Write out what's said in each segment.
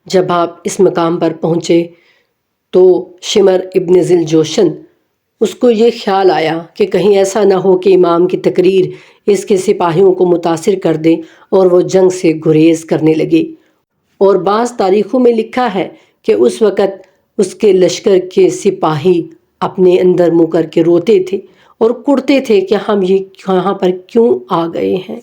جب آپ اس مقام پر پہنچے تو شمر ابن ذی الجوشن اس کو یہ خیال آیا کہ کہیں ایسا نہ ہو کہ امام کی تقریر اس کے سپاہیوں کو متاثر کر دے اور وہ جنگ سے گریز کرنے لگے۔ اور بعض تاریخوں میں لکھا ہے کہ اس وقت اس کے لشکر کے سپاہی اپنے اندر منہ کر کے روتے تھے اور کڑتے تھے کہ ہم یہاں پر کیوں آ گئے ہیں۔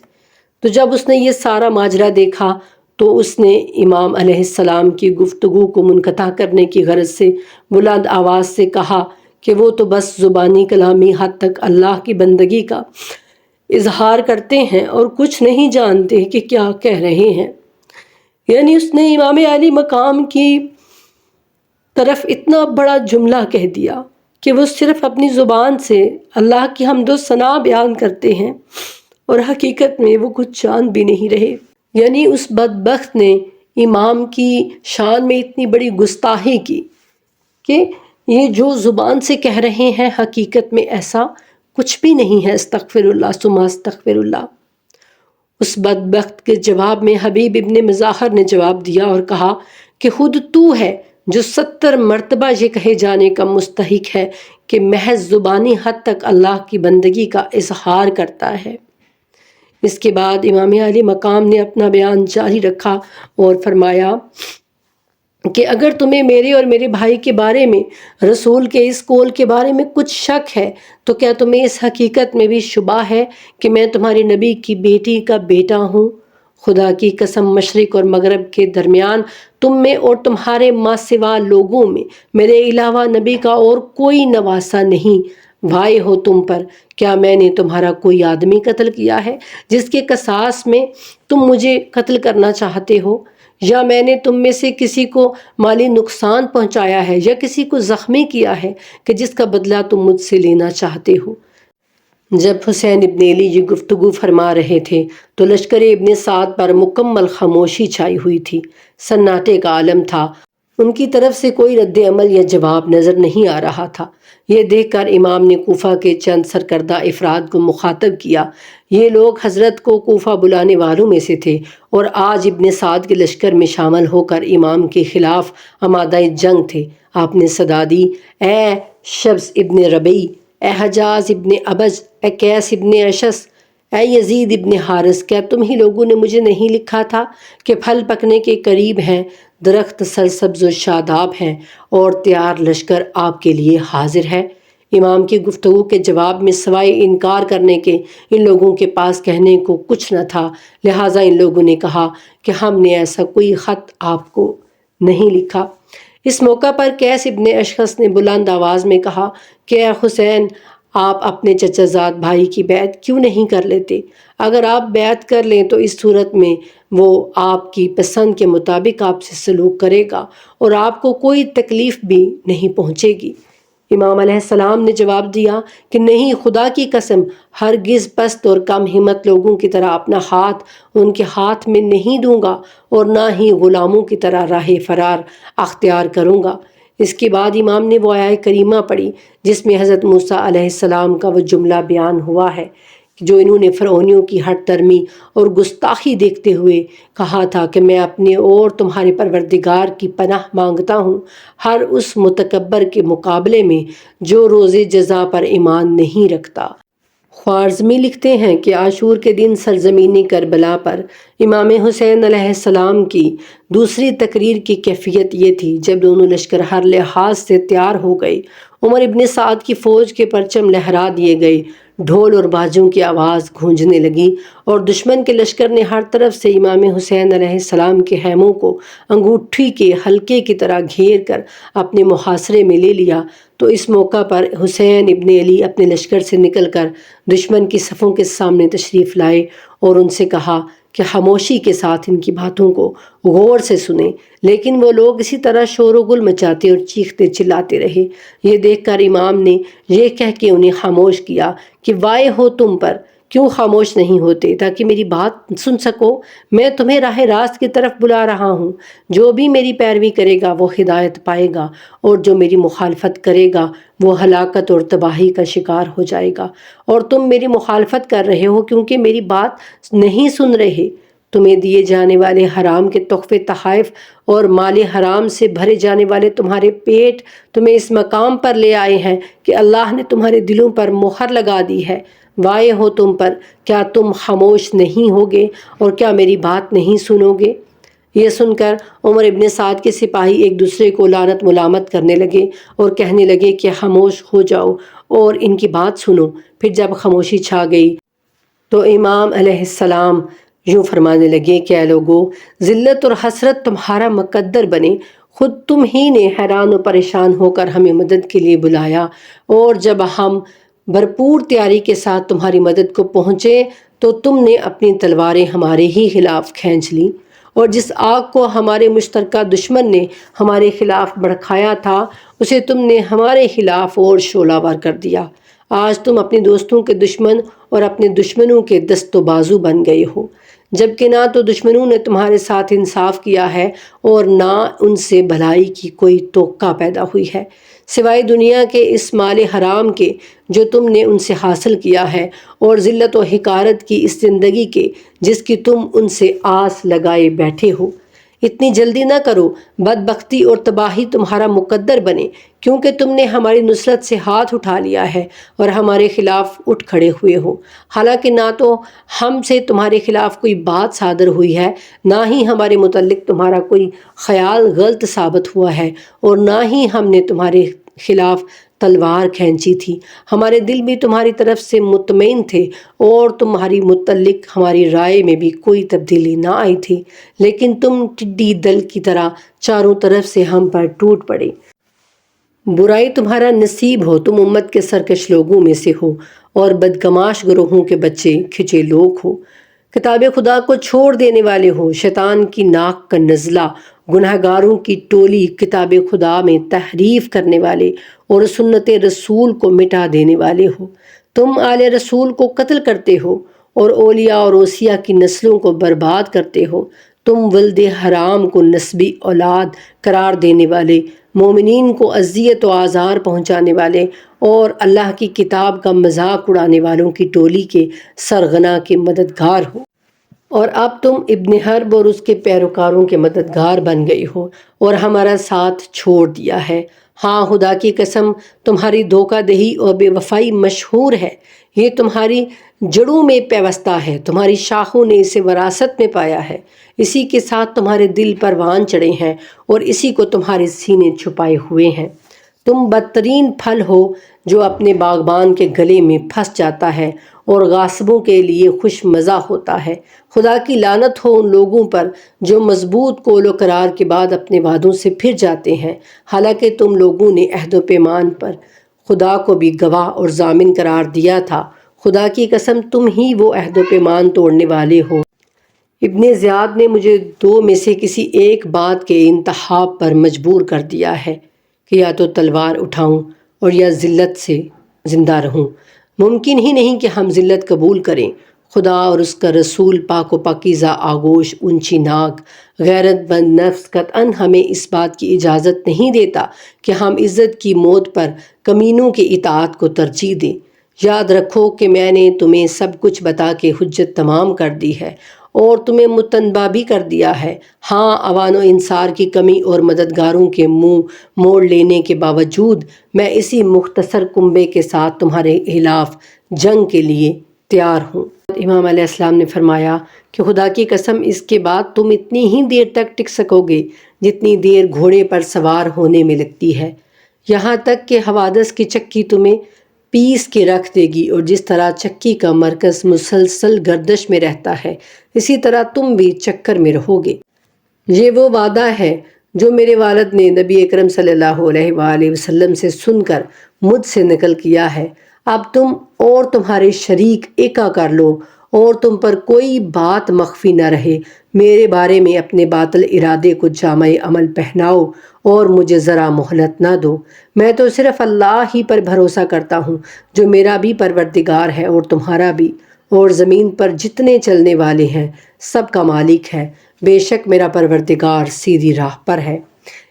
تو جب اس نے یہ سارا ماجرا دیکھا تو اس نے امام علیہ السلام کی گفتگو کو منقطع کرنے کی غرض سے بلند آواز سے کہا کہ وہ تو بس زبانی کلامی حد تک اللہ کی بندگی کا اظہار کرتے ہیں اور کچھ نہیں جانتے کہ کیا کہہ رہے ہیں۔ یعنی اس نے امام علی مقام کی طرف اتنا بڑا جملہ کہہ دیا کہ وہ صرف اپنی زبان سے اللہ کی حمد و ثنا بیان کرتے ہیں اور حقیقت میں وہ کچھ جان بھی نہیں رہے۔ یعنی اس بدبخت نے امام کی شان میں اتنی بڑی گستاخی کی کہ یہ جو زبان سے کہہ رہے ہیں حقیقت میں ایسا کچھ بھی نہیں ہے۔ استغفر اللہ ثم استغفر اللہ۔ اس بدبخت کے جواب میں حبیب ابن مظاہر نے جواب دیا اور کہا کہ خود تو ہے جو 70 مرتبہ یہ کہے جانے کا مستحق ہے کہ محض زبانی حد تک اللہ کی بندگی کا اظہار کرتا ہے۔ اس کے بعد امام علی مقام نے اپنا بیان جاری رکھا اور فرمایا کہ اگر تمہیں میرے اور میرے بھائی کے بارے میں رسول کے اس قول کے بارے میں کچھ شک ہے تو کیا تمہیں اس حقیقت میں بھی شبہ ہے کہ میں تمہارے نبی کی بیٹی کا بیٹا ہوں؟ خدا کی قسم مشرق اور مغرب کے درمیان تم میں اور تمہارے ماں سوا لوگوں میں میرے علاوہ نبی کا اور کوئی نواسہ نہیں۔ وائے ہو تم پر، کیا میں نے تمہارا کوئی آدمی قتل کیا ہے جس کے قصاص میں تم مجھے قتل کرنا چاہتے ہو؟ یا میں نے تم میں سے کسی کو مالی نقصان پہنچایا ہے یا کسی کو زخمی کیا ہے کہ جس کا بدلہ تم مجھ سے لینا چاہتے ہو؟ جب حسین ابن علی یہ گفتگو فرما رہے تھے تو لشکر ابن سعد پر مکمل خاموشی چھائی ہوئی تھی، سناٹے کا عالم تھا۔ ان کی طرف سے کوئی رد عمل یا جواب نظر نہیں آ رہا تھا۔ یہ دیکھ کر امام نے کوفہ کے چند سرکردہ افراد کو مخاطب کیا۔ یہ لوگ حضرت کو کوفہ بلانے والوں میں سے تھے اور آج ابن سعد کے لشکر میں شامل ہو کر امام کے خلاف آمادہ جنگ تھے۔ آپ نے صدا دی، اے شبس ابن ربیع، اے حجاز ابن ابج، اے قیس ابن اشس، اے یزید ابن حارث، کیا تم ہی لوگوں نے مجھے نہیں لکھا تھا کہ پھل پکنے کے قریب ہیں، درخت سرسبز و شاداب ہیں اور تیار لشکر آپ کے لیے حاضر ہے؟ امام کی گفتگو کے جواب میں سوائے انکار کرنے کے ان لوگوں کے پاس کہنے کو کچھ نہ تھا، لہٰذا ان لوگوں نے کہا کہ ہم نے ایسا کوئی خط آپ کو نہیں لکھا۔ اس موقع پر قیس ابن اشخص نے بلند آواز میں کہا کہ اے حسین، آپ اپنے چچا زاد بھائی کی بیعت کیوں نہیں کر لیتے؟ اگر آپ بیعت کر لیں تو اس صورت میں وہ آپ کی پسند کے مطابق آپ سے سلوک کرے گا اور آپ کو کوئی تکلیف بھی نہیں پہنچے گی۔ امام علیہ السلام نے جواب دیا کہ نہیں، خدا کی قسم، ہرگز پست اور کم ہمت لوگوں کی طرح اپنا ہاتھ ان کے ہاتھ میں نہیں دوں گا اور نہ ہی غلاموں کی طرح راہ فرار اختیار کروں گا۔ اس کے بعد امام نے وہ آیہ کریمہ پڑھی جس میں حضرت موسیٰ علیہ السلام کا وہ جملہ بیان ہوا ہے جو انہوں نے فرعونیوں کی ہٹ درمی اور گستاخی دیکھتے ہوئے کہا تھا کہ میں اپنے اور تمہارے پروردگار کی پناہ مانگتا ہوں ہر اس متکبر کے مقابلے میں جو روز جزا پر ایمان نہیں رکھتا۔ خوارزمی لکھتے ہیں کہ عاشور کے دن سرزمین کربلا پر امام حسین علیہ السلام کی دوسری تقریر کی کیفیت یہ تھی۔ جب دونوں لشکر ہر لحاظ سے تیار ہو گئے، عمر ابن سعد کی فوج کے پرچم لہرا دیے گئے، ڈھول اور باجوں کی آواز گونجنے لگی اور دشمن کے لشکر نے ہر طرف سے امام حسین علیہ السلام کے خیموں کو انگوٹھی کے حلقے کی طرح گھیر کر اپنے محاصرے میں لے لیا۔ تو اس موقع پر حسین ابن علی اپنے لشکر سے نکل کر دشمن کی صفوں کے سامنے تشریف لائے اور ان سے کہا کہ خاموشی کے ساتھ ان کی باتوں کو غور سے سنیں، لیکن وہ لوگ اسی طرح شور و گل مچاتے اور چیختے چلاتے رہے۔ یہ دیکھ کر امام نے یہ کہہ کے انہیں خاموش کیا کہ وائے ہو تم پر، کیوں خاموش نہیں ہوتے تاکہ میری بات سن سکو؟ میں تمہیں راہ راست کی طرف بلا رہا ہوں۔ جو بھی میری پیروی کرے گا وہ ہدایت پائے گا اور جو میری مخالفت کرے گا وہ ہلاکت اور تباہی کا شکار ہو جائے گا، اور تم میری مخالفت کر رہے ہو کیونکہ میری بات نہیں سن رہے۔ تمہیں دیے جانے والے حرام کے تحفے تحائف اور مال حرام سے بھرے جانے والے تمہارے پیٹ تمہیں اس مقام پر لے آئے ہیں کہ اللہ نے تمہارے دلوں پر مہر لگا دی ہے۔ وائے ہو تم پر، کیا تم خاموش نہیں ہوگے اور کیا میری بات نہیں سنو گے؟ یہ سن کر عمر ابن سعد کے سپاہی ایک دوسرے کو لعنت ملامت کرنے لگے اور کہنے لگے کہ خاموش ہو جاؤ اور ان کی بات سنو۔ پھر جب خاموشی چھا گئی تو امام علیہ السلام یوں فرمانے لگے کہ اے لوگو، ذلت اور حسرت تمہارا مقدر بنے، خود تم ہی نے حیران و پریشان ہو کر ہمیں مدد کے لیے بلایا، اور جب ہم بھرپور تیاری کے ساتھ تمہاری مدد کو پہنچے تو تم نے اپنی تلواریں ہمارے ہی خلاف کھینچ لیں، اور جس آگ کو ہمارے مشترکہ دشمن نے ہمارے خلاف بھڑکایا تھا اسے تم نے ہمارے خلاف اور شعلہ ور کر دیا۔ آج تم اپنے دوستوں کے دشمن اور اپنے دشمنوں کے دست و بازو بن گئے ہو، جبکہ نہ تو دشمنوں نے تمہارے ساتھ انصاف کیا ہے اور نہ ان سے بھلائی کی کوئی توقع پیدا ہوئی ہے، سوائے دنیا کے اس مال حرام کے جو تم نے ان سے حاصل کیا ہے، اور ذلت و حقارت کی اس زندگی کے جس کی تم ان سے آس لگائے بیٹھے ہو۔ اتنی جلدی نہ کرو، بدبختی اور تباہی تمہارا مقدر بنے، کیونکہ تم نے ہماری نصرت سے ہاتھ اٹھا لیا ہے اور ہمارے خلاف اٹھ کھڑے ہوئے ہو، حالانکہ نہ تو ہم سے تمہارے خلاف کوئی بات صادر ہوئی ہے، نہ ہی ہمارے متعلق تمہارا کوئی خیال غلط ثابت ہوا ہے، اور نہ ہی ہم نے تمہارے خلاف تلوار کھینچی تھی۔ ہمارے دل بھی تمہاری طرف سے مطمئن تھے اور تمہاری متعلق ہماری رائے میں بھی کوئی تبدیلی نہ آئی تھی، لیکن تم ٹڈی دل کی طرح چاروں طرف سے ہم پر ٹوٹ پڑے۔ برائی تمہارا نصیب ہو، تم امت کے سرکش لوگوں میں سے ہو اور بدگماش گروہوں کے بچے کھچے لوگ ہو، کتاب خدا کو چھوڑ دینے والے ہو، شیطان کی ناک کا نزلہ، گناہ گاروں کی ٹولی، کتاب خدا میں تحریف کرنے والے اور سنت رسول کو مٹا دینے والے ہو۔ تم آل رسول کو قتل کرتے ہو اور اولیاء اور اوصیاء کی نسلوں کو برباد کرتے ہو۔ تم ولد حرام کو نسبی اولاد قرار دینے والے، مومنین کو اذیت و آزار پہنچانے والے اور اللہ کی کتاب کا مذاق اڑانے والوں کی ٹولی کے سرغنہ کے مددگار ہو، اور اب تم ابن حرب اور اس کے پیروکاروں کے مددگار بن گئے ہو اور ہمارا ساتھ چھوڑ دیا ہے۔ ہاں، خدا کی قسم، تمہاری دھوکہ دہی اور بے وفائی مشہور ہے، یہ تمہاری جڑوں میں پیوستہ ہے، تمہاری شاخوں نے اسے وراثت میں پایا ہے، اسی کے ساتھ تمہارے دل پروان چڑھے ہیں اور اسی کو تمہارے سینے چھپائے ہوئے ہیں۔ تم بدترین پھل ہو جو اپنے باغبان کے گلے میں پھنس جاتا ہے اور غاصبوں کے لیے خوش مزہ ہوتا ہے۔ خدا کی لعنت ہو ان لوگوں پر جو مضبوط قول و قرار کے بعد اپنے وعدوں سے پھر جاتے ہیں، حالانکہ تم لوگوں نے عہد و پیمان پر خدا کو بھی گواہ اور ضامن قرار دیا تھا۔ خدا کی قسم، تم ہی وہ عہد و پیمان توڑنے والے ہو۔ ابن زیاد نے مجھے دو میں سے کسی ایک بات کے انتخاب پر مجبور کر دیا ہے کہ یا تو تلوار اٹھاؤں اور یا ذلت سے زندہ رہوں۔ ممکن ہی نہیں کہ ہم ذلت قبول کریں۔ خدا اور اس کا رسول پاک و پاکیزہ آغوش، اونچی ناک، غیرت مند نفس قطعاً ہمیں اس بات کی اجازت نہیں دیتا کہ ہم عزت کی موت پر کمینوں کی اطاعت کو ترجیح دیں۔ یاد رکھو کہ میں نے تمہیں سب کچھ بتا کے حجت تمام کر دی ہے اور تمہیں متنبہ بھی کر دیا ہے۔ ہاں، اوان و انصار کی کمی اور مددگاروں کے منہ موڑ لینے کے باوجود میں اسی مختصر کنبے کے ساتھ تمہارے خلاف جنگ کے لیے تیار ہوں۔ امام علیہ السلام نے فرمایا کہ خدا کی قسم، اس کے بعد تم اتنی ہی دیر تک ٹک سکو گے جتنی دیر گھوڑے پر سوار ہونے میں لگتی ہے، یہاں تک کہ حوادث کی چکی تمہیں پیس کے رکھ دے گی، اور جس طرح چکی کا مرکز مسلسل گردش میں رہتا ہے اسی طرح تم بھی چکر میں رہو گے۔ یہ وہ وعدہ ہے جو میرے والد نے نبی اکرم صلی اللہ علیہ وآلہ وسلم سے سن کر مجھ سے نقل کیا ہے۔ اب تم اور تمہارے شریک ایکا کر لو اور تم پر کوئی بات مخفی نہ رہے، میرے بارے میں اپنے باطل ارادے کو جامہ عمل پہناؤ اور مجھے ذرا مہلت نہ دو۔ میں تو صرف اللہ ہی پر بھروسہ کرتا ہوں جو میرا بھی پروردگار ہے اور تمہارا بھی، اور زمین پر جتنے چلنے والے ہیں سب کا مالک ہے، بے شک میرا پروردگار سیدھی راہ پر ہے۔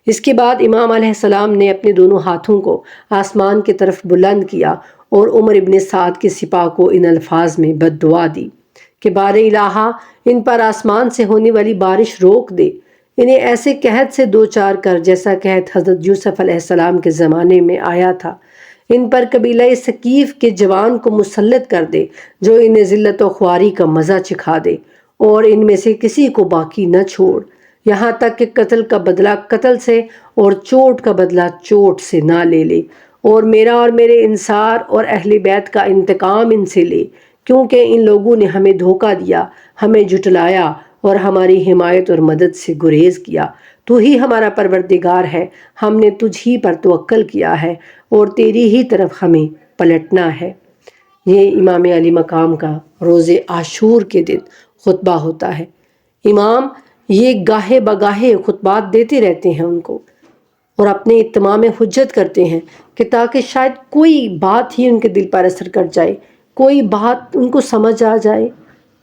اس کے بعد امام علیہ السلام نے اپنے دونوں ہاتھوں کو آسمان کی طرف بلند کیا اور عمر ابن سعد کے سپاہ کو ان الفاظ میں بد دعا دی کہ بار الہا ان پر آسمان سے ہونے والی بارش روک دے، انہیں ایسے قحط سے دوچار کر جیسا قحط حضرت یوسف علیہ السلام کے زمانے میں آیا تھا۔ ان پر قبیلہ ثقیف کے جوان کو مسلط کر دے جو انہیں ذلت و خواری کا مزہ چکھا دے، اور ان میں سے کسی کو باقی نہ چھوڑ، یہاں تک کہ قتل کا بدلہ قتل سے اور چوٹ کا بدلہ چوٹ سے نہ لے لے، اور میرا اور میرے انصار اور اہل بیت کا انتقام ان سے لے، کیونکہ ان لوگوں نے ہمیں دھوکہ دیا، ہمیں جھٹلایا اور ہماری حمایت اور مدد سے گریز کیا۔ تو ہی ہمارا پروردگار ہے، ہم نے تجھ ہی پر توکل کیا ہے اور تیری ہی طرف ہمیں پلٹنا ہے۔ یہ امام علی مقام کا روز عاشور کے دن خطبہ ہوتا ہے۔ امام یہ گاہے بگاہے خطبات دیتے رہتے ہیں ان کو، اور اپنے اتمام حجت کرتے ہیں کہ تاکہ شاید کوئی بات ہی ان کے دل پر اثر کر جائے، کوئی بات ان کو سمجھ آ جائے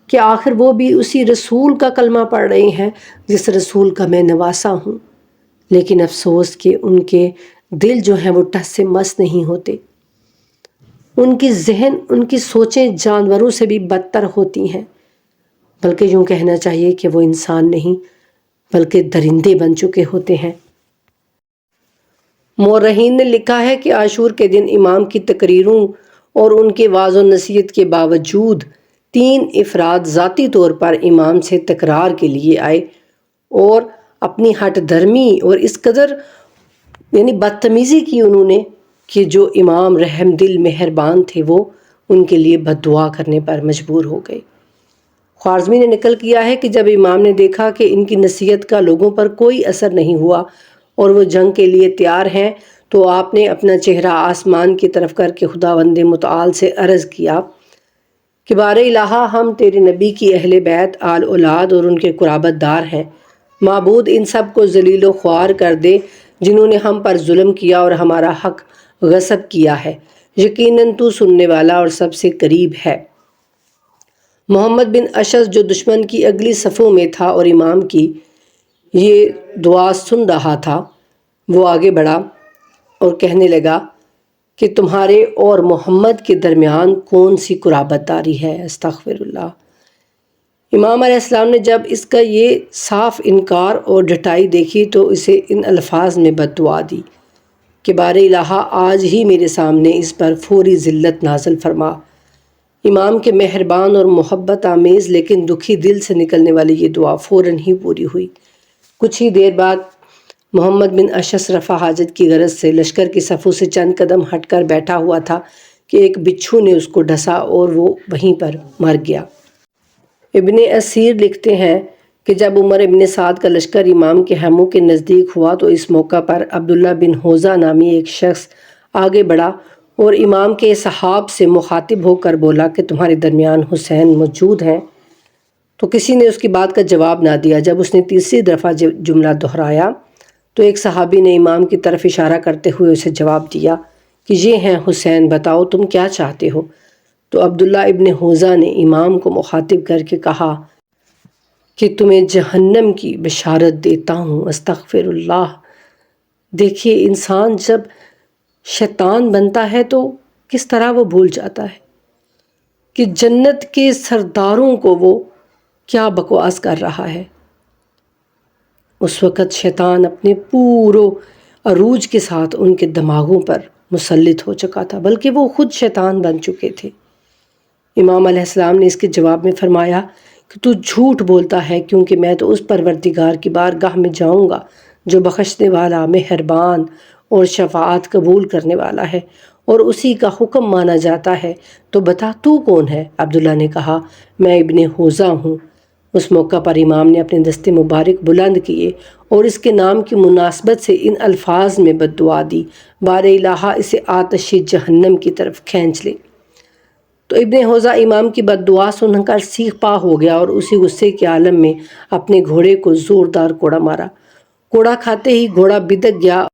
کہ آخر وہ بھی اسی رسول کا کلمہ پڑھ رہے ہیں جس رسول کا میں نواسا ہوں۔ لیکن افسوس کہ ان کے دل جو ہیں وہ ٹس سے مس نہیں ہوتے، ان کی ذہن، ان کی سوچیں جانوروں سے بھی بدتر ہوتی ہیں، بلکہ یوں کہنا چاہیے کہ وہ انسان نہیں بلکہ درندے بن چکے ہوتے ہیں۔ مورخین نے لکھا ہے کہ عاشور کے دن امام کی تقریروں اور ان کے وعظ و نصیحت کے باوجود 3 افراد ذاتی طور پر امام سے تکرار کے لیے آئے اور اپنی ہٹ دھرمی اور اس قدر بدتمیزی کی انہوں نے کہ جو امام رحم دل مہربان تھے وہ ان کے لیے بد دعا کرنے پر مجبور ہو گئے۔ خوارزمی نے نقل کیا ہے کہ جب امام نے دیکھا کہ ان کی نصیحت کا لوگوں پر کوئی اثر نہیں ہوا اور وہ جنگ کے لیے تیار ہیں، تو آپ نے اپنا چہرہ آسمان کی طرف کر کے خداوند متعال سے عرض کیا کہ بار الہا ہم تیرے نبی کی اہل بیت آل اولاد اور ان کے قرابت دار ہیں، معبود ان سب کو ذلیل و خوار کر دے جنہوں نے ہم پر ظلم کیا اور ہمارا حق غصب کیا ہے، یقیناً تو سننے والا اور سب سے قریب ہے۔ محمد بن اشعث جو دشمن کی اگلی صفوں میں تھا اور امام کی یہ دعا سن رہا تھا، وہ آگے بڑھا اور کہنے لگا کہ تمہارے اور محمد کے درمیان کون سی قرابت داری ہے؟ استغفر اللہ۔ امام علیہ السلام نے جب اس کا یہ صاف انکار اور ڈٹائی دیکھی تو اسے ان الفاظ میں بد دعا دی کہ بار الہا آج ہی میرے سامنے اس پر فوری ذلت نازل فرما۔ امام کے مہربان اور محبت آمیز لیکن دکھی دل سے نکلنے والی یہ دعا فوراً ہی پوری ہوئی۔ کچھ ہی دیر بعد محمد بن اشعث رفع حاجت کی غرض سے لشکر کی صفوں سے چند قدم ہٹ کر بیٹھا ہوا تھا کہ ایک بچھو نے اس کو ڈسا اور وہ وہیں پر مر گیا۔ ابن اسیر لکھتے ہیں کہ جب عمر ابن سعد کا لشکر امام کے خیموں کے نزدیک ہوا تو اس موقع پر عبداللہ بن حوزہ نامی ایک شخص آگے بڑھا اور امام کے صحاب سے مخاطب ہو کر بولا کہ تمہارے درمیان حسین موجود ہیں؟ تو کسی نے اس کی بات کا جواب نہ دیا۔ جب اس نے تیسری دفعہ جملہ دہرایا تو ایک صحابی نے امام کی طرف اشارہ کرتے ہوئے اسے جواب دیا کہ یہ ہیں حسین، بتاؤ تم کیا چاہتے ہو؟ تو عبداللہ ابن حوزہ نے امام کو مخاطب کر کے کہا کہ تمہیں جہنم کی بشارت دیتا ہوں۔ استغفر اللہ۔ دیکھیے انسان جب شیطان بنتا ہے تو کس طرح وہ بھول جاتا ہے کہ جنت کے سرداروں کو وہ کیا بکواس کر رہا ہے۔ اس وقت شیطان اپنے پورو عروج کے ساتھ ان کے دماغوں پر مسلط ہو چکا تھا، بلکہ وہ خود شیطان بن چکے تھے۔ امام علیہ السلام نے اس کے جواب میں فرمایا کہ تو جھوٹ بولتا ہے، کیونکہ میں تو اس پروردگار کی بارگاہ میں جاؤں گا جو بخشنے والا، مہربان اور شفاعت قبول کرنے والا ہے، اور اسی کا حکم مانا جاتا ہے۔ تو بتا تو کون ہے؟ عبداللہ نے کہا میں ابن حوزہ ہوں۔ اس موقع پر امام نے اپنے دست مبارک بلند کیے اور اس کے نام کی مناسبت سے ان الفاظ میں بد دعا دی، بار الہا اسے آتش جہنم کی طرف کھینچ لے۔ تو ابن حوزہ امام کی بد دعا سن کر سیخ پا ہو گیا اور اسی غصے کے عالم میں اپنے گھوڑے کو زوردار کوڑا مارا۔ کوڑا کھاتے ہی گھوڑا بدک گیا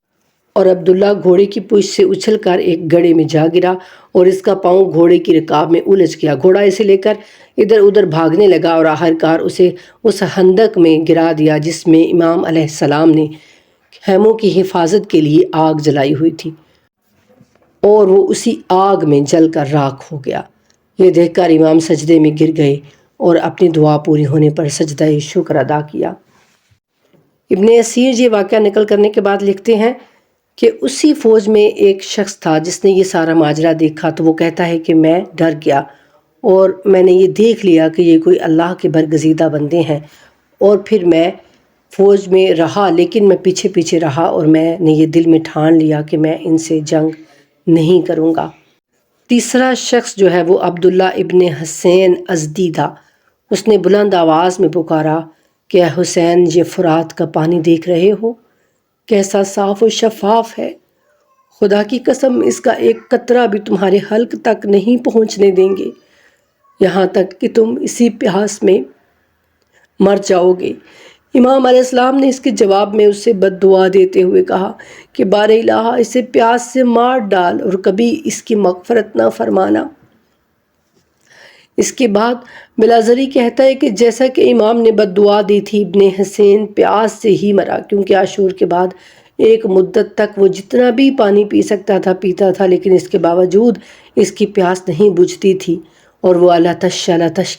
اور عبداللہ گھوڑے کی پشت سے اچھل کر ایک گڑھے میں جا گرا اور اس کا پاؤں گھوڑے کی رکاب میں الجھ گیا۔ گھوڑا اسے لے کر ادھر ادھر بھاگنے لگا اور آخرکار اسے اس خندق میں گرا دیا جس میں امام علیہ السلام نے خیموں کی حفاظت کے لیے آگ جلائی ہوئی تھی، اور وہ اسی آگ میں جل کر راکھ ہو گیا۔ یہ دیکھ کر امام سجدے میں گر گئے اور اپنی دعا پوری ہونے پر سجدہ شکر ادا کیا۔ ابن اسیر یہ واقعہ نقل کرنے کے بعد لکھتے ہیں کہ اسی فوج میں ایک شخص تھا جس نے یہ سارا ماجرا دیکھا، تو وہ کہتا ہے کہ میں ڈر گیا اور میں نے یہ دیکھ لیا کہ یہ کوئی اللہ کے برگزیدہ بندے ہیں، اور پھر میں فوج میں رہا، لیکن میں پیچھے پیچھے رہا اور میں نے یہ دل میں ٹھان لیا کہ میں ان سے جنگ نہیں کروں گا۔ تیسرا شخص جو ہے وہ عبداللہ ابن حسین ازدی تھا۔ اس نے بلند آواز میں پکارا کہ اے حسین، یہ فرات کا پانی دیکھ رہے ہو کیسا صاف و شفاف ہے، خدا کی قسم اس کا ایک قطرہ بھی تمہارے حلق تک نہیں پہنچنے دیں گے، یہاں تک کہ تم اسی پیاس میں مر جاؤ گے۔ امام علیہ السلام نے اس کے جواب میں اسے بد دعا دیتے ہوئے کہا کہ بار الہ اسے پیاس سے مار ڈال اور کبھی اس کی مغفرت نہ فرمانا۔ اس کے بعد بلازری کہتا ہے کہ جیسا کہ امام نے بد دعا دی تھی، ابن حسین پیاس سے ہی مرا، کیونکہ عاشور کے بعد ایک مدت تک وہ جتنا بھی پانی پی سکتا تھا پیتا تھا، لیکن اس کے باوجود اس کی پیاس نہیں بجھتی تھی، اور وہ اللہ تش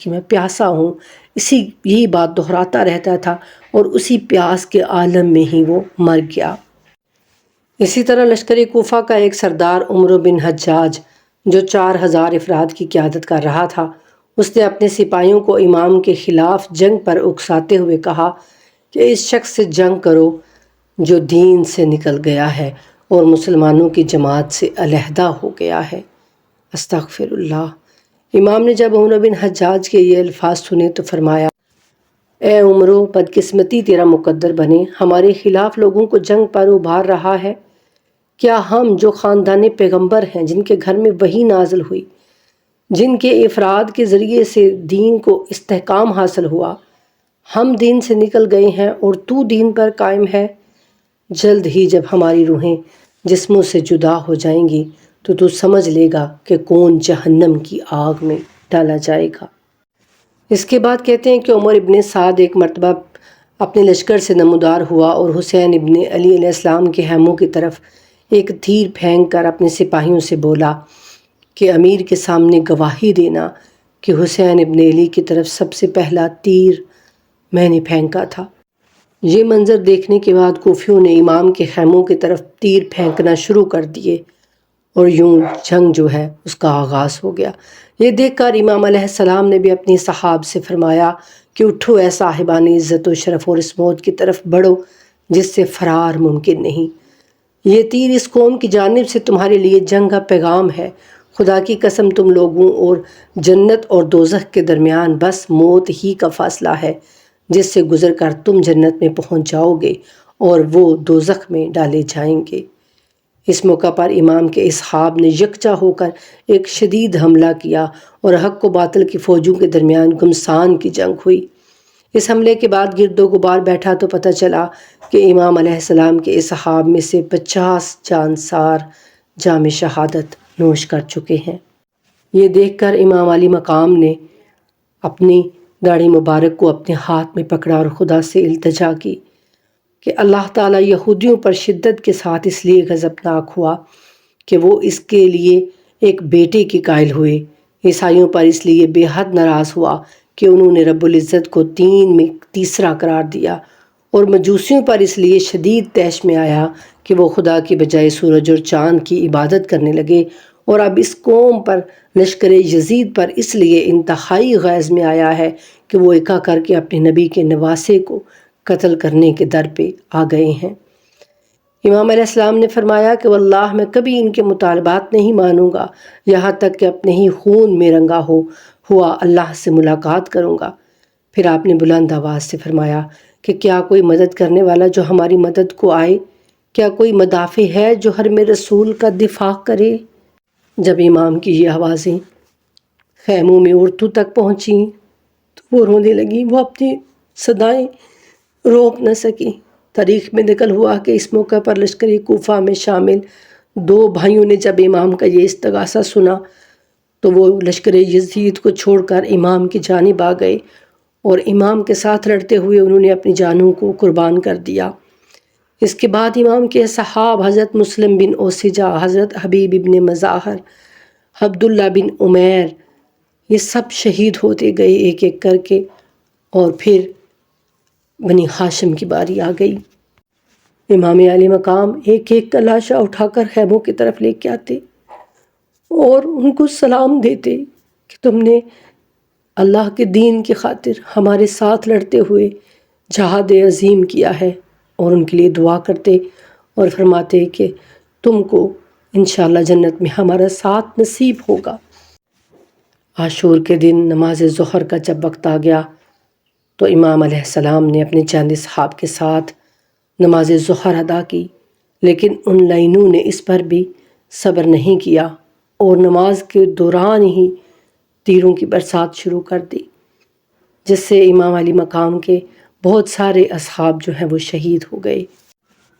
کہ میں پیاسا ہوں، یہی بات دہراتا رہتا تھا، اور اسی پیاس کے عالم میں ہی وہ مر گیا۔ اسی طرح لشکر کوفہ کا ایک سردار عمرو بن حجاج جو 4000 افراد کی قیادت کر رہا تھا، اس نے اپنے سپاہیوں کو امام کے خلاف جنگ پر اکساتے ہوئے کہا کہ اس شخص سے جنگ کرو جو دین سے نکل گیا ہے اور مسلمانوں کی جماعت سے علیحدہ ہو گیا ہے۔ استغفر اللہ۔ امام نے جب عمرو بن حجاج کے یہ الفاظ سنے تو فرمایا، اے عمرو، بدقسمتی تیرا مقدر بنے، ہمارے خلاف لوگوں کو جنگ پر ابھار رہا ہے۔ کیا ہم جو خاندان پیغمبر ہیں، جن کے گھر میں وحی نازل ہوئی، جن کے افراد کے ذریعے سے دین کو استحکام حاصل ہوا، ہم دین سے نکل گئے ہیں اور تو دین پر قائم ہے؟ جلد ہی جب ہماری روحیں جسموں سے جدا ہو جائیں گی تو سمجھ لے گا کہ کون جہنم کی آگ میں ڈالا جائے گا۔ اس کے بعد کہتے ہیں کہ عمر ابن سعد ایک مرتبہ اپنے لشکر سے نمودار ہوا اور حسین ابن علی علیہ السلام کے خیموں کی طرف ایک تیر پھینک کر اپنے سپاہیوں سے بولا کہ امیر کے سامنے گواہی دینا کہ حسین ابن علی کی طرف سب سے پہلا تیر میں نے پھینکا تھا۔ یہ منظر دیکھنے کے بعد کوفیوں نے امام کے خیموں کی طرف تیر پھینکنا شروع کر دیے اور یوں جنگ جو ہے اس کا آغاز ہو گیا۔ یہ دیکھ کر امام علیہ السلام نے بھی اپنی صحاب سے فرمایا کہ اٹھو اے صاحبان عزت و شرف، اور اس موت کی طرف بڑھو جس سے فرار ممکن نہیں۔ یہ تیر اس قوم کی جانب سے تمہارے لیے جنگ کا پیغام ہے۔ خدا کی قسم تم لوگوں اور جنت اور دوزخ کے درمیان بس موت ہی کا فاصلہ ہے، جس سے گزر کر تم جنت میں پہنچ جاؤ گے اور وہ دوزخ میں ڈالے جائیں گے۔ اس موقع پر امام کے اصحاب نے یکجا ہو کر ایک شدید حملہ کیا اور حق و باطل کی فوجوں کے درمیان گھمسان کی جنگ ہوئی۔ اس حملے کے بعد گرد و غبار بیٹھا تو پتہ چلا کہ امام علیہ السلام کے اصحاب میں سے 50 جانسار جام شہادت نوش کر چکے ہیں۔ یہ دیکھ کر امام علی مقام نے اپنی داڑھی مبارک کو اپنے ہاتھ میں پکڑا اور خدا سے التجا کی کہ اللہ تعالیٰ یہودیوں پر شدت کے ساتھ اس لیے غضبناک ہوا کہ وہ اس کے لیے ایک بیٹے کی قائل ہوئے، عیسائیوں پر اس لیے بے حد ناراض ہوا کہ انہوں نے رب العزت کو 3 میں تیسرا قرار دیا، اور مجوسیوں پر اس لیے شدید طیش میں آیا کہ وہ خدا کی بجائے سورج اور چاند کی عبادت کرنے لگے، اور اب اس قوم پر لشکر یزید پر اس لیے انتہائی غیظ میں آیا ہے کہ وہ ایکا کر کے اپنے نبی کے نواسے کو قتل کرنے کے در پہ آ گئے ہیں۔ امام علیہ السلام نے فرمایا کہ واللہ میں کبھی ان کے مطالبات نہیں مانوں گا یہاں تک کہ اپنے ہی خون میں رنگا ہوا اللہ سے ملاقات کروں گا۔ پھر آپ نے بلند آواز سے فرمایا کہ کیا کوئی مدد کرنے والا جو ہماری مدد کو آئے؟ کیا کوئی مدافع ہے جو حرم رسول کا دفاع کرے؟ جب امام کی یہ آوازیں خیموں میں عورتوں تک پہنچیں تو وہ رونے لگیں، وہ اپنی صدائیں روک نہ سکیں۔ تاریخ میں نقل ہوا کہ اس موقع پر لشکر کوفہ میں شامل 2 بھائیوں نے جب امام کا یہ استغاثہ سنا تو وہ لشکر یزید کو چھوڑ کر امام کی جانب آ گئے اور امام کے ساتھ لڑتے ہوئے انہوں نے اپنی جانوں کو قربان کر دیا۔ اس کے بعد امام کے صحاب حضرت مسلم بن اوسجہ، حضرت حبیب ابن مظاہر، عبداللہ بن عمیر، یہ سب شہید ہوتے گئے ایک ایک کر کے، اور پھر بنی ہاشم کی باری آ گئی۔ امام علی مقام ایک ایک کا لاشا اٹھا کر خیموں کی طرف لے کے آتے اور ان کو سلام دیتے کہ تم نے اللہ کے دین کی خاطر ہمارے ساتھ لڑتے ہوئے جہاد عظیم کیا ہے، اور ان کے لیے دعا کرتے اور فرماتے کہ تم کو انشاءاللہ جنت میں ہمارا ساتھ نصیب ہوگا۔ عاشور کے دن نماز ظہر کا جب وقت آ گیا تو امام علیہ السلام نے اپنے چند اصحاب کے ساتھ نماز ظہر ادا کی، لیکن ان لائنوں نے اس پر بھی صبر نہیں کیا اور نماز کے دوران ہی تیروں کی برسات شروع کر دی، جس سے امام علی مقام کے بہت سارے اصحاب جو ہیں وہ شہید ہو گئے۔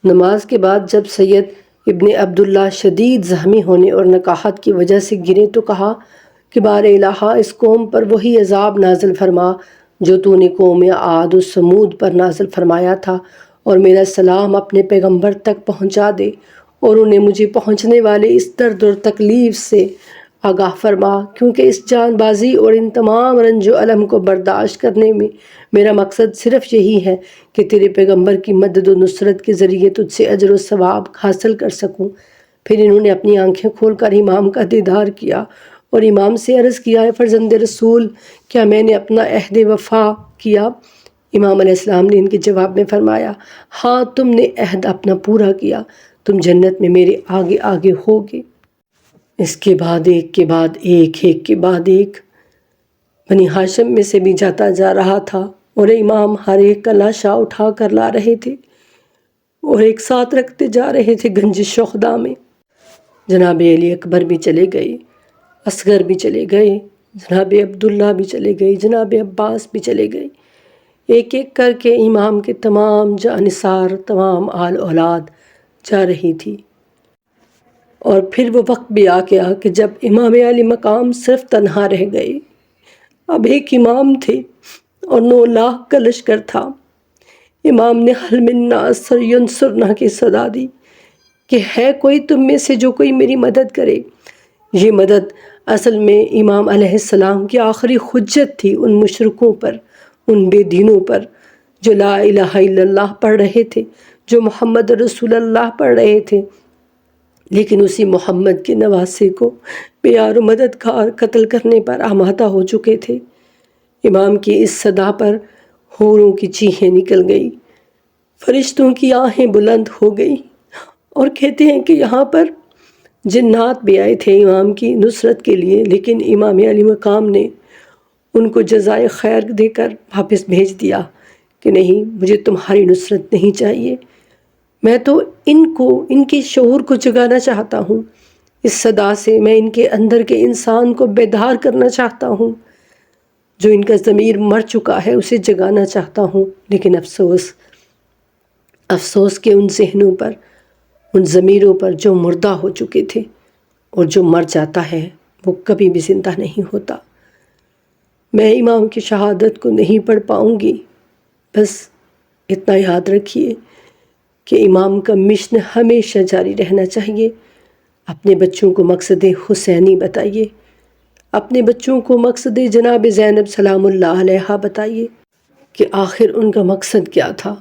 نماز کے بعد جب سید ابن عبداللہ شدید زخمی ہونے اور نکاحت کی وجہ سے گرے تو کہا کہ بار الہ اس قوم پر وہی عذاب نازل فرما جو تو نے قوم عاد و سمود پر نازل فرمایا تھا، اور میرا سلام اپنے پیغمبر تک پہنچا دے اور انہیں مجھے پہنچنے والے اس درد اور تکلیف سے آگاہ فرما، کیونکہ اس جان بازی اور ان تمام رنج و الم کو برداشت کرنے میں میرا مقصد صرف یہی ہے کہ تیرے پیغمبر کی مدد و نصرت کے ذریعے تجھ سے اجر و ثواب حاصل کر سکوں۔ پھر انہوں نے اپنی آنکھیں کھول کر امام کا دیدار کیا اور امام سے عرض کیا، اے فرزند رسول، کیا میں نے اپنا عہد وفا کیا؟ امام علیہ السلام نے ان کے جواب میں فرمایا، ہاں تم نے عہد اپنا پورا کیا، تم جنت میں میرے آگے آگے ہوگے۔ اس کے بعد ایک کے بعد ایک، ایک کے بعد ایک بنی ہاشم میں سے بھی جاتا جا رہا تھا، اور امام ہر ایک کا لاشا اٹھا کر لا رہے تھے اور ایک ساتھ رکھتے جا رہے تھے گنج شہداء میں۔ جناب علی اکبر بھی چلے گئے، اصغر بھی چلے گئے، جناب عبداللہ بھی چلے گئے، جناب عباس بھی چلے گئے، ایک ایک کر کے امام کے تمام جانثار، تمام آل اولاد جا رہی تھی۔ اور پھر وہ وقت بھی آ گیا کہ جب امام علی مقام صرف تنہا رہ گئے۔ اب ایک امام تھے اور 9 لاکھ کا لشکر تھا۔ امام نے حل من ناصر ینصرنا کی صدا دی کہ ہے کوئی تم میں سے جو کوئی میری مدد کرے۔ یہ مدد اصل میں امام علیہ السلام کی آخری حجت تھی ان مشرکوں پر، ان بے دینوں پر جو لا الہ الا اللہ پڑھ رہے تھے، جو محمد رسول اللہ پڑھ رہے تھے، لیکن اسی محمد کے نواسے کو پیار و مددگار قتل کرنے پر آمادہ ہو چکے تھے۔ امام کی اس صدا پر حوروں کی چیخیں نکل گئی، فرشتوں کی آہیں بلند ہو گئی، اور کہتے ہیں کہ یہاں پر جنات بھی آئے تھے امام کی نصرت کے لیے، لیکن امام علی مقام نے ان کو جزائے خیر دے کر واپس بھیج دیا کہ نہیں، مجھے تمہاری نصرت نہیں چاہیے، میں تو ان کے شعور کو جگانا چاہتا ہوں، اس صدا سے میں ان کے اندر کے انسان کو بیدار کرنا چاہتا ہوں، جو ان کا ضمیر مر چکا ہے اسے جگانا چاہتا ہوں۔ لیکن افسوس کہ ان ذہنوں پر، ان ضمیروں پر جو مردہ ہو چکے تھے، اور جو مر جاتا ہے وہ کبھی بھی زندہ نہیں ہوتا۔ میں امام کی شہادت کو نہیں پڑھ پاؤں گی، بس اتنا یاد رکھیے کہ امام کا مشن ہمیشہ جاری رہنا چاہیے۔ اپنے بچوں کو مقصد حسینی بتائیے، اپنے بچوں کو مقصد جناب زینب سلام اللہ علیہا بتائیے کہ آخر ان کا مقصد کیا تھا،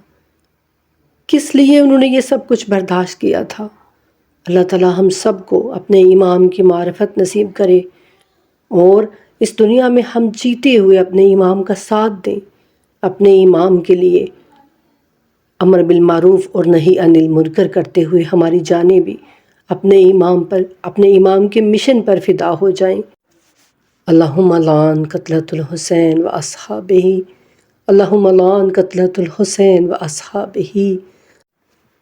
کس لیے انہوں نے یہ سب کچھ برداشت کیا تھا۔ اللہ تعالی ہم سب کو اپنے امام کی معرفت نصیب کرے، اور اس دنیا میں ہم جیتے ہوئے اپنے امام کا ساتھ دیں، اپنے امام کے لیے امر بالمعروف اور نہی عن المنکر کرتے ہوئے ہماری جانیں بھی اپنے امام پر، اپنے امام کے مشن پر فدا ہو جائیں۔ اللہم لعن قتلۃ الحسین و اصحابہ، اللہم لعن قتلۃ الحسین و اصحابہ،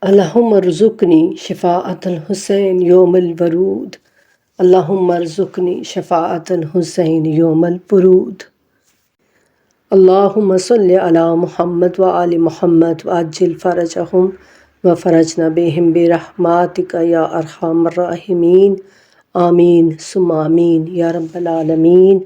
اللہم ارزقنی شفاعۃ الحسین یوم الورود، اللہم ارزقنی شفاعۃ الحسین یوم الورود۔ اللہم صلی علی محمد و آل محمد وعجل فرجہم وفرجنا بہم برحمتک یا ارحم الراحمین، آمین ثم آمین یا رب العالمین۔